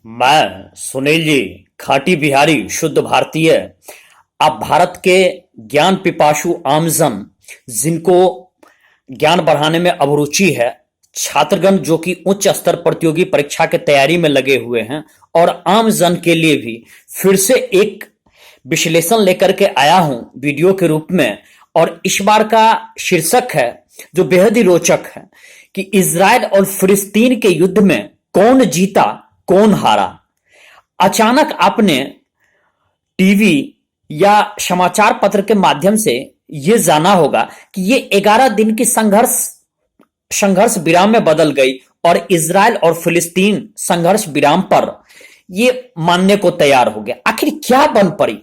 मैं सुनील जी, खाटी बिहारी शुद्ध भारतीय। आप भारत के ज्ञान पिपासु आमजन, जिनको ज्ञान बढ़ाने में अभिरुचि है, छात्रगण जो कि उच्च स्तर प्रतियोगी परीक्षा की तैयारी में लगे हुए हैं, और आम जन के लिए भी फिर से एक विश्लेषण लेकर के आया हूं वीडियो के रूप में। और इस बार का शीर्षक है जो बेहद ही रोचक है कि इजराइल और फिलिस्तीन के युद्ध में कौन जीता कौन हारा। अचानक आपने टीवी या समाचार पत्र के माध्यम से यह जाना होगा कि ये 11 दिन की संघर्ष संघर्ष विराम में बदल गई और इजराइल और फिलिस्तीन संघर्ष विराम पर ये मानने को तैयार हो गया। आखिर क्या बन पड़ी?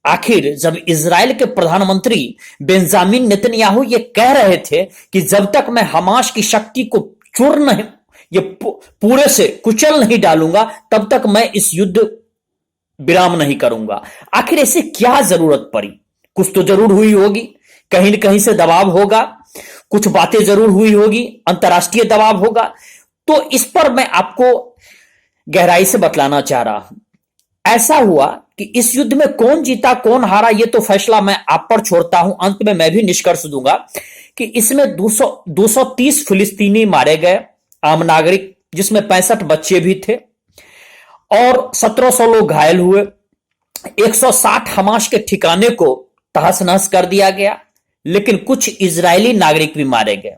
आखिर जब इजराइल के प्रधानमंत्री बेंजामिन नेतन्याहू ये कह रहे थे कि जब तक मैं हमास की शक्ति को चूर्ण नहीं, ये पूरे से कुचल नहीं डालूंगा, तब तक मैं इस युद्ध विराम नहीं करूंगा। आखिर ऐसे क्या जरूरत पड़ी? कुछ तो जरूर हुई होगी, कहीं न कहीं से दबाव होगा, कुछ बातें जरूर हुई होगी, अंतर्राष्ट्रीय दबाव होगा। तो इस पर मैं आपको गहराई से बतलाना चाह रहा हूं। ऐसा हुआ कि इस युद्ध में कौन जीता कौन हारा, यह तो फैसला मैं आप पर छोड़ता हूं। अंत में मैं भी निष्कर्ष दूंगा कि इसमें 230 फिलिस्तीनी मारे गए, आम नागरिक, जिसमें 65 बच्चे भी थे, और 1700 लोग घायल हुए। 160 हमास के ठिकाने को तहस नहस कर दिया गया, लेकिन कुछ इजरायली नागरिक भी मारे गए।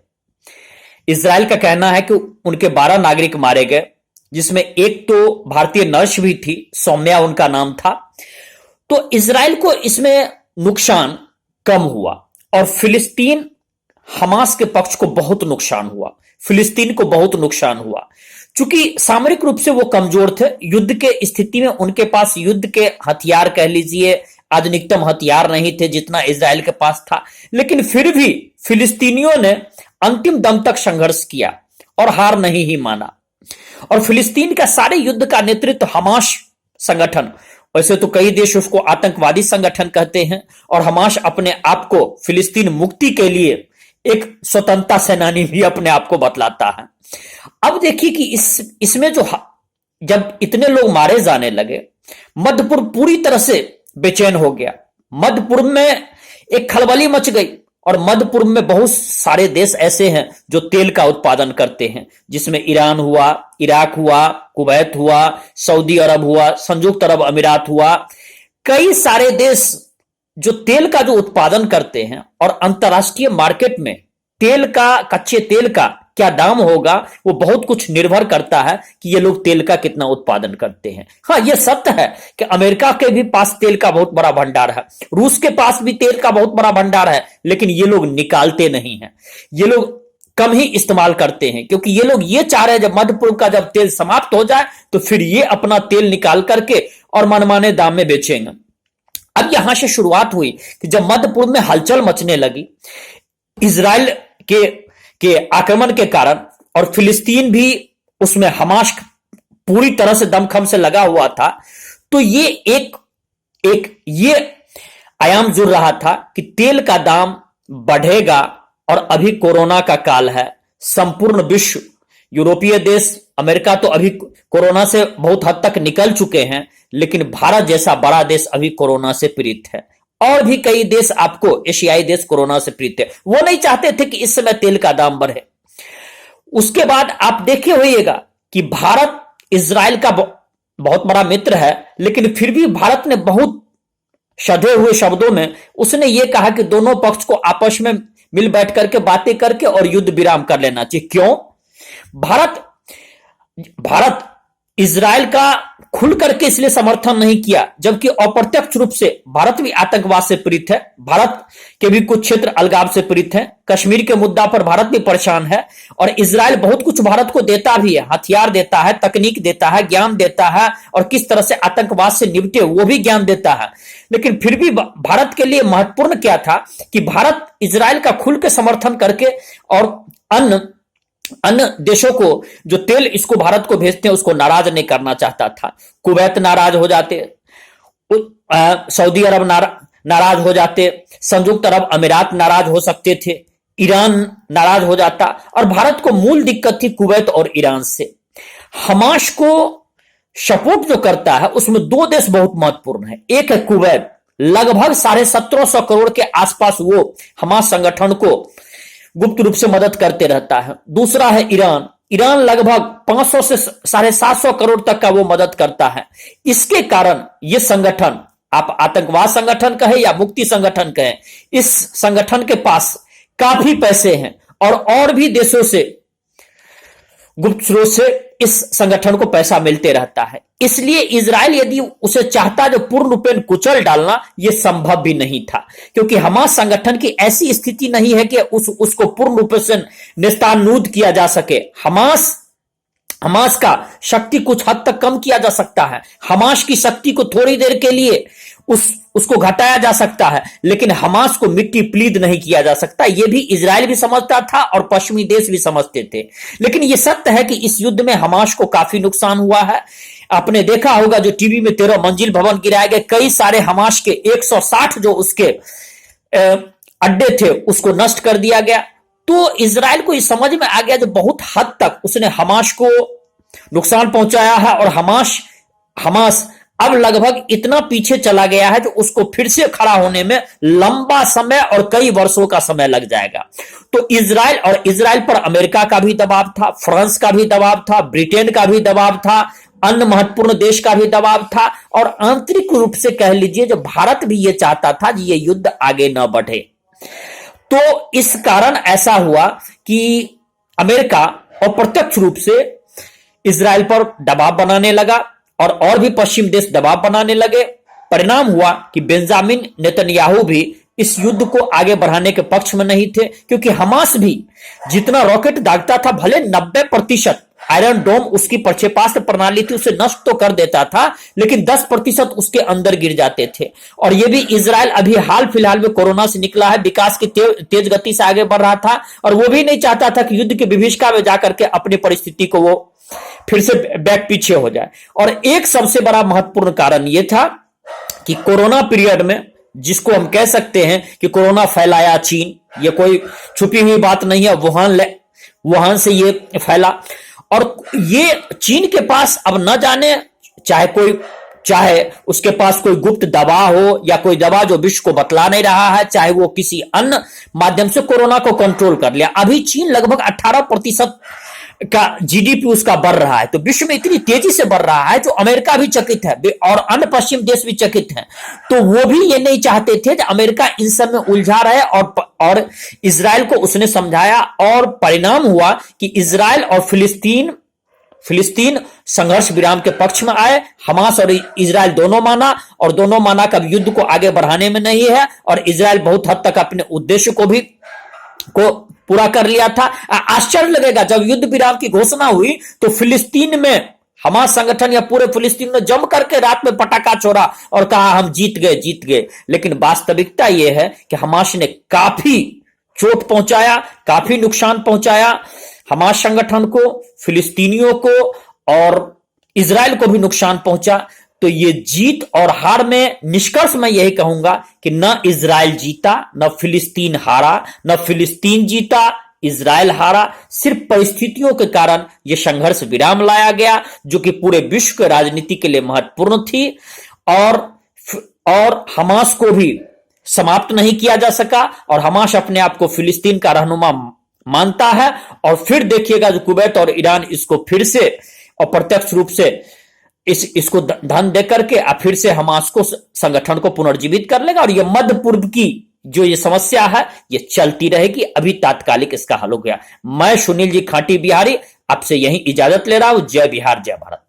इजराइल का कहना है कि उनके 12 नागरिक मारे गए, जिसमें एक तो भारतीय नर्स भी थी, सौम्या उनका नाम था। तो इजराइल को इसमें नुकसान कम हुआ और फिलिस्तीन हमास के पक्ष को बहुत नुकसान हुआ, फिलिस्तीन को बहुत नुकसान हुआ। चूंकि सामरिक रूप से वो कमजोर थे, युद्ध के स्थिति में उनके पास युद्ध के हथियार कह लीजिए, आधुनिकतम हथियार नहीं थे जितना इजराइल के पास था, लेकिन फिर भी फिलिस्तीनियों ने अंतिम दम तक संघर्ष किया और हार नहीं ही माना। और फिलिस्तीन का सारे युद्ध का नेतृत्व हमास संगठन, वैसे तो कई देश उसको आतंकवादी संगठन कहते हैं, और हमास अपने आप को फिलिस्तीन मुक्ति के लिए एक स्वतंत्रता सेनानी भी अपने आप को बतलाता है। अब देखिए कि इसमें जो जब इतने लोग मारे जाने लगे, मध्य पूर्व पूरी तरह से बेचैन हो गया। मध्य पूर्व में एक खलबली मच गई, और मध्य पूर्व में बहुत सारे देश ऐसे हैं जो तेल का उत्पादन करते हैं, जिसमें ईरान हुआ, इराक हुआ, कुवैत हुआ, सऊदी अरब हुआ, संयुक्त अरब अमीरात हुआ। कई सारे देश जो तेल का जो उत्पादन करते हैं, और अंतर्राष्ट्रीय मार्केट में तेल का, कच्चे तेल का क्या दाम होगा, वो बहुत कुछ निर्भर करता है कि ये लोग तेल का कितना उत्पादन करते हैं। हाँ, ये सत्य है कि अमेरिका के भी पास तेल का बहुत बड़ा भंडार है, रूस के पास भी तेल का बहुत बड़ा भंडार है, लेकिन ये लोग निकालते नहीं हैं, ये लोग कम ही इस्तेमाल करते हैं, क्योंकि ये लोग ये चाह रहे हैं जब मध्य पूर्व का जब तेल समाप्त हो जाए तो फिर ये अपना तेल निकाल करके और मनमाने दाम में बेचेंगे। अब यहां से शुरुआत हुई कि जब मध्य पूर्व में हलचल मचने लगी इजराइल के आक्रमण के कारण, और फिलिस्तीन भी उसमें हमास पूरी तरह से दमखम से लगा हुआ था, तो ये एक ये आयाम जुड़ रहा था कि तेल का दाम बढ़ेगा। और अभी कोरोना का काल है, संपूर्ण विश्व, यूरोपीय देश, अमेरिका तो अभी कोरोना से बहुत हद तक निकल चुके हैं, लेकिन भारत जैसा बड़ा देश अभी कोरोना से पीड़ित है, और भी कई देश, आपको एशियाई देश कोरोना से पीड़ित है। वो नहीं चाहते थे कि इस समय तेल का दाम बढ़े। उसके बाद आप देखे होइएगा कि भारत इजराइल का बहुत बड़ा मित्र है, लेकिन फिर भी भारत ने बहुत सधे हुए शब्दों में उसने ये कहा कि दोनों पक्ष को आपस में मिल बैठ करके बातें करके और युद्ध विराम कर लेना चाहिए। क्यों? भारत इजराइल का खुल करके इसलिए समर्थन नहीं किया, जबकि अप्रत्यक्ष रूप से भारत भी आतंकवाद से पीड़ित है, भारत के भी कुछ क्षेत्र अलगाव से पीड़ित हैं, कश्मीर के मुद्दा पर भारत भी परेशान है, और इजराइल बहुत कुछ भारत को देता भी है, हथियार देता है, तकनीक देता है, ज्ञान देता है, और किस तरह से आतंकवाद से निपटे वो भी ज्ञान देता है। लेकिन फिर भी भारत के लिए महत्वपूर्ण क्या था कि भारत इजराइल का खुल के समर्थन करके, और अन्य देशों को जो तेल इसको भारत को भेजते हैं उसको नाराज नहीं करना चाहता था। कुवैत नाराज हो जाते, सऊदी अरब नाराज हो जाते, संयुक्त अरब अमीरात नाराज हो सकते थे, ईरान नाराज हो जाता, और भारत को मूल दिक्कत थी कुवैत और ईरान से। हमास को सपोर्ट जो करता है उसमें दो देश बहुत महत्वपूर्ण है। एक है कुवैत, लगभग 1750 करोड़ के आसपास वो हमास संगठन को गुप्त रूप से मदद करते रहता है। दूसरा है ईरान, ईरान लगभग 500 से 750 करोड़ तक का वो मदद करता है। इसके कारण ये संगठन, आप आतंकवाद संगठन कहें या मुक्ति संगठन कहें, इस संगठन के पास काफी पैसे हैं और भी देशों से, गुप्त स्रोत से इस संगठन को पैसा मिलते रहता है। इसलिए इजराइल यदि उसे चाहता जो पूर्ण रूपेण कुचल डालना, यह संभव भी नहीं था, क्योंकि हमास संगठन की ऐसी स्थिति नहीं है कि उसको पूर्ण रूप से नेस्तानूद किया जा सके। हमास का शक्ति कुछ हद तक कम किया जा सकता है, हमास की शक्ति को थोड़ी देर के लिए उसको घटाया जा सकता है, लेकिन हमास को मिट्टी प्लीद नहीं किया जा सकता। यह भी इजराइल भी समझता था और पश्चिमी देश भी समझते थे। लेकिन यह सत्य है कि इस युद्ध में हमास को काफी नुकसान हुआ है। आपने देखा होगा जो टीवी में 13 मंजिल भवन गिराए गए, कई सारे हमास के 160 जो उसके अड्डे थे उसको नष्ट कर दिया गया। तो इजराइल को इस समझ में आ गया जो बहुत हद तक उसने हमास को नुकसान पहुंचाया है और हमास अब लगभग इतना पीछे चला गया है जो उसको फिर से खड़ा होने में लंबा समय और कई वर्षों का समय लग जाएगा। तो इजराइल पर अमेरिका का भी दबाव था, फ्रांस का भी दबाव था, ब्रिटेन का भी दबाव था, अन्य महत्वपूर्ण देश का भी दबाव था, और आंतरिक रूप से कह लीजिए जो भारत भी यह चाहता था कि यह युद्ध आगे न बढ़े। तो इस कारण ऐसा हुआ कि अमेरिका अप्रत्यक्ष रूप से इजराइल पर दबाव बनाने लगा और भी पश्चिम देश दबाव बनाने लगे। परिणाम हुआ कि बेंजामिन नेतन्याहू भी इस युद्ध को आगे बढ़ाने के पक्ष में नहीं थे, क्योंकि हमास भी जितना रॉकेट दागता था, भले 90% आयरन डोम उसकी प्रक्षेपास्त्र प्रणाली थी उसे नष्ट तो कर देता था, लेकिन 10% उसके अंदर गिर जाते थे। और यह भी इजराइल अभी हाल फिलहाल में कोरोना से निकला है, विकास की तेज गति से आगे बढ़ रहा था, और वो भी नहीं चाहता था कि युद्ध की विभीषिका में जाकर के अपनी परिस्थिति को वो फिर से बैक पीछे हो जाए। और एक सबसे बड़ा महत्वपूर्ण कारण यह था कि कोरोना पीरियड में, जिसको हम कह सकते हैं कि कोरोना फैलाया चीन, ये कोई छुपी हुई बात नहीं है, वुहान से ये फैला, और ये चीन के पास अब न जाने चाहे उसके पास कोई गुप्त दवा हो या कोई दवा जो विश्व को बतला नहीं रहा है, चाहे वो किसी अन्य माध्यम से कोरोना को कंट्रोल कर लिया। अभी चीन लगभग 18% का जीडीपी उसका बढ़ रहा है, तो विश्व में इतनी तेजी से बढ़ रहा है जो अमेरिका भी चकित है और अन्य पश्चिम देश भी चकित हैं। तो वो भी ये नहीं चाहते थे कि अमेरिका इन सब में उलझा रहे, और इजराइल को उसने समझाया, और परिणाम हुआ कि इजराइल और फिलिस्तीन संघर्ष विराम के पक्ष में आए। हमास और इजराइल दोनों माना कि युद्ध को आगे बढ़ाने में नहीं है, और इजराइल बहुत हद तक अपने उद्देश्य को पूरा कर लिया था। आश्चर्य लगेगा, जब युद्ध विराम की घोषणा हुई तो फिलिस्तीन में हमास संगठन या पूरे फिलिस्तीन ने जम करके रात में पटाखा छोड़ा और कहा हम जीत गए। लेकिन वास्तविकता यह है कि हमास ने काफी चोट पहुंचाया, काफी नुकसान पहुंचाया हमास संगठन को, फिलिस्तीनियों को, और इजराइल को भी नुकसान पहुंचा। तो ये जीत और हार में निष्कर्ष मैं यही कहूंगा कि न इजराइल जीता, न फिलिस्तीन हारा, न फिलिस्तीन जीता, इजराइल हारा। सिर्फ परिस्थितियों के कारण यह संघर्ष विराम लाया गया, जो कि पूरे विश्व के राजनीति के लिए महत्वपूर्ण थी, और हमास को भी समाप्त नहीं किया जा सका, और हमास अपने आप को फिलिस्तीन का रहनुमा मानता है। और फिर देखिएगा जो कुवैत और ईरान इसको फिर से अप्रत्यक्ष रूप से इसको धन दे करके फिर से हमास को संगठन को पुनर्जीवित कर लेगा, और ये मध्य पूर्व की जो ये समस्या है ये चलती रहेगी। अभी तात्कालिक इसका हल हो गया। मैं सुनील जी खाटी बिहारी आपसे यही इजाजत ले रहा हूं। जय बिहार, जय भारत।